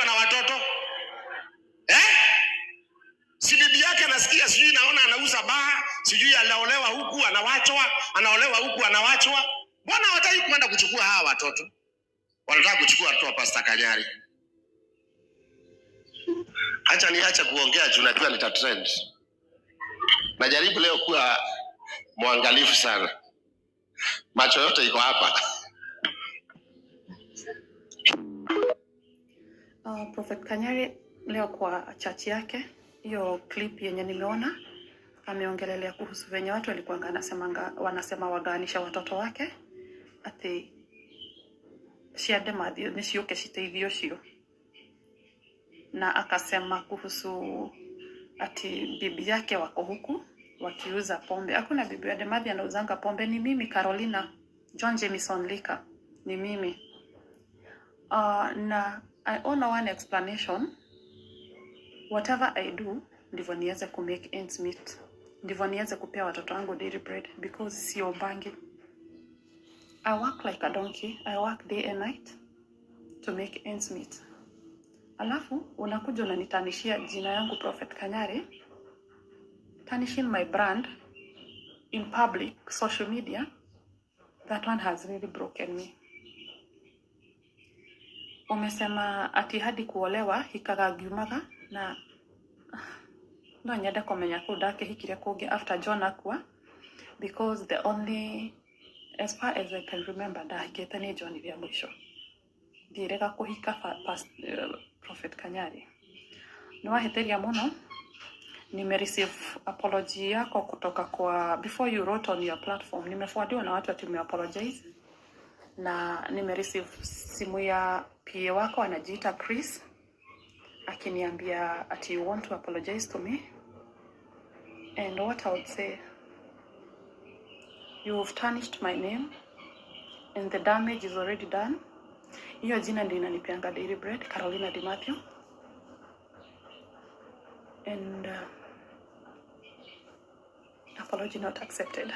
akiwa na watoto? Si bibi yake anasikia, sijui naona anauza baa, sijui anaolewa huku anawachwa, anaolewa huku anawachwa. Mbona hawataki kwenda kuchukua hawa watoto? Wanataka kuchukua watoto wa Pastor Kanyari. Acha kuongea juu najua nitatrend. Najaribu leo kuwa mwangalifu sana. Macho yote iko hapa. Prophet Kanyari leo kwa church yake, hiyo clip yenye nimeona, ameongelelea kuhusu venye watu walikuwa wanasema waganisha watoto wake ati ciande mathio niciuke citeithio cio, na akasema kuhusu ati bibi yake wako huku wakiuza pombe. Hakuna bibi ya Demathi anauzanga pombe, ni mimi Carolina John Jameson Lika, ni mimi. Na I own one explanation. Whatever I do, ndivyo niweze ku make ends meet, ndivyo niweze kupea watoto wangu daily bread, because sio bangi. I work like a donkey, I work day and night to make ends meet. Alafu unakuja unanitanishia jina yangu Prophet Kanyari, tarnishing my brand in public social media. That one has really broken me. Umesema ati hadi kuolewa hikagagiumaga, na no nyenda komenya kudake hikire kuge after John akua, because the only, as far as I can remember, da hiketani John vya mwisho direka kuhika Prophet Kanyari. Niwaheteria muno, receive apology yako kutoka kwa, before you wrote on your platform, nimeforwardiwa na watu ati apologize, na receive simu ya PA wako anajiita Chris akiniambia ati you want to apologize to me. And what I would say, you've tarnished my name and the damage is already done. Hiyo jina ndio inanipeanga daily bread, Carolina Demathi. And apology not accepted.